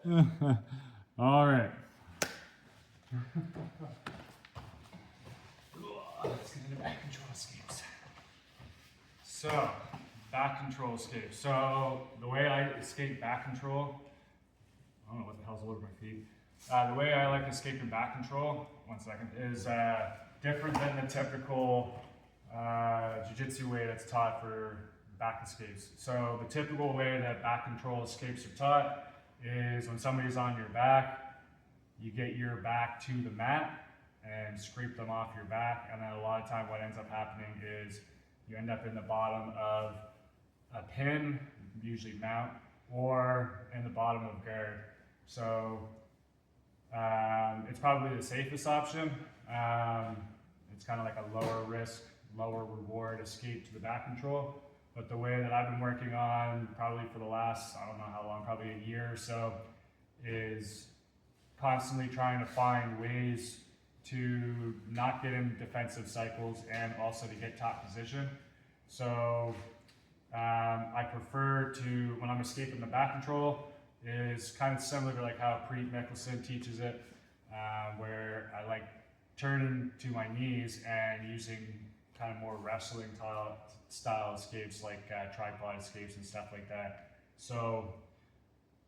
All right. Let's get into back control escapes. So, back control escapes. So, the way I escape back control, I don't know what the hell's all over my feet. The way I like escaping back control, one second, is different than the typical Jiu-Jitsu way that's taught for back escapes. So the typical way that back control escapes are taught is when somebody's on your back, you get your back to the mat and scrape them off your back, and then a lot of time what ends up happening is you end up in the bottom of a pin, usually mount, or in the bottom of guard. So it's probably the safest option. It's kind of like a lower risk, lower reward escape to the back control. But the way that I've been working on probably for the last, I don't know how long, probably a year or so, is constantly trying to find ways to not get in defensive cycles and also to get top position. So I prefer to, when I'm escaping the back control, is kind of similar to like how Preet Mickelson teaches it, where I like turning to my knees and using kind of more wrestling style escapes, like tripod escapes and stuff like that. So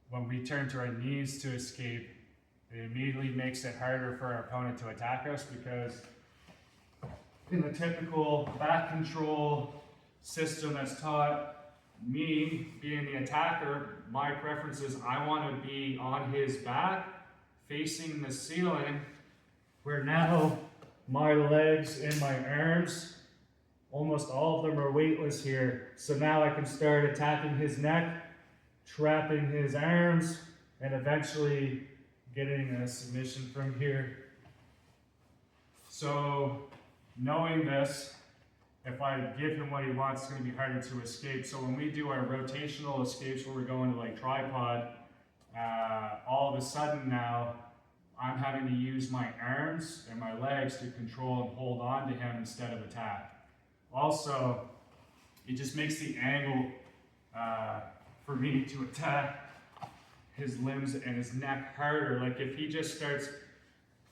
when we turn to our knees to escape, it immediately makes it harder for our opponent to attack us, because in the typical back control system that's taught, me being the attacker, my preference is I want to be on his back facing the ceiling, where now my legs and my arms, almost all of them are weightless here. So now I can start attacking his neck, trapping his arms, and eventually getting a submission from here. So knowing this, if I give him what he wants, it's going to be harder to escape. So when we do our rotational escapes where we're going to like tripod, all of a sudden now I'm having to use my arms and my legs to control and hold on to him instead of attack. Also, it just makes the angle for me to attack his limbs and his neck harder. Like if he just starts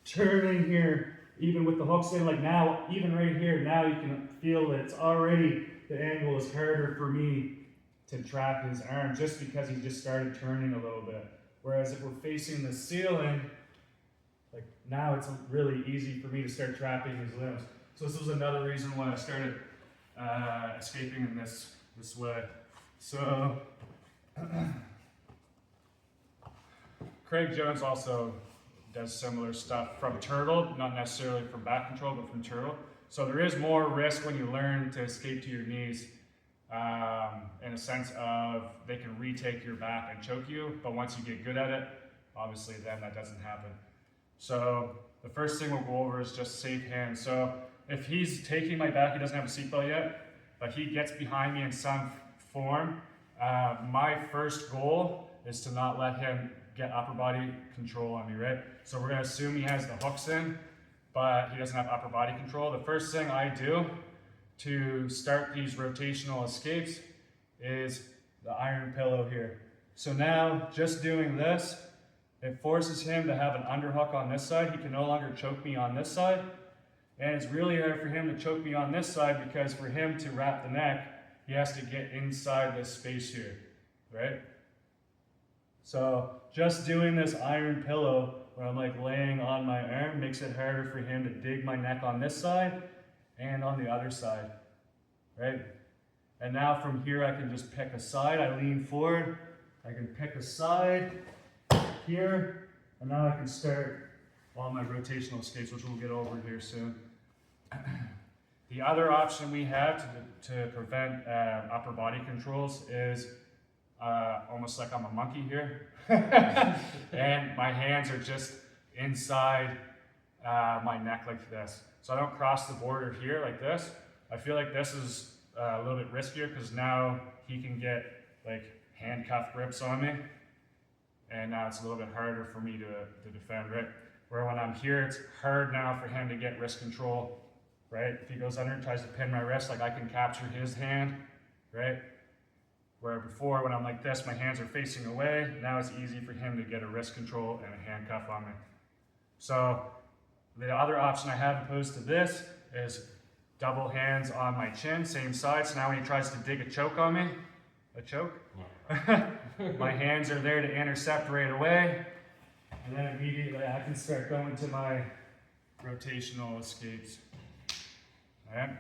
turning here, even with the hooks in, like now, even right here, now you can feel that it's already, the angle is harder for me to trap his arm just because he just started turning a little bit. Whereas if we're facing the ceiling, like now it's really easy for me to start trapping his limbs. So this was another reason why I started escaping in this way. So Craig Jones also does similar stuff from turtle, not necessarily from back control, but from turtle. So there is more risk when you learn to escape to your knees, in a sense of they can retake your back and choke you, but once you get good at it, obviously then that doesn't happen. So the first thing we'll go over is just safe hands. So if he's taking my back, he doesn't have a seatbelt yet, but he gets behind me in some form, my first goal is to not let him get upper body control on me, right? So we're gonna assume he has the hooks in, but he doesn't have upper body control. The first thing I do to start these rotational escapes is the iron pillow here. So now, just doing this, it forces him to have an underhook on this side. He can no longer choke me on this side. And it's really hard for him to choke me on this side, because for him to wrap the neck, he has to get inside this space here, right? So just doing this iron pillow where I'm like laying on my arm makes it harder for him to dig my neck on this side and on the other side, right? And now from here I can just pick a side. I lean forward, I can pick a side here, and now I can start all my rotational escapes, which we'll get over here soon. The other option we have to prevent upper body controls is almost like I'm a monkey here. And my hands are just inside my neck like this. So I don't cross the border here like this. I feel like this is a little bit riskier, because now he can get like handcuff grips on me. And now it's a little bit harder for me to defend, right? Where when I'm here, it's hard now for him to get wrist control, right? If he goes under and tries to pin my wrist, like I can capture his hand, right? Where before, when I'm like this, my hands are facing away. Now it's easy for him to get a wrist control and a handcuff on me. So the other option I have opposed to this is double hands on my chin, same side. So now when he tries to dig a choke on me, my hands are there to intercept right away. And then immediately I can start going to my rotational escapes. All right?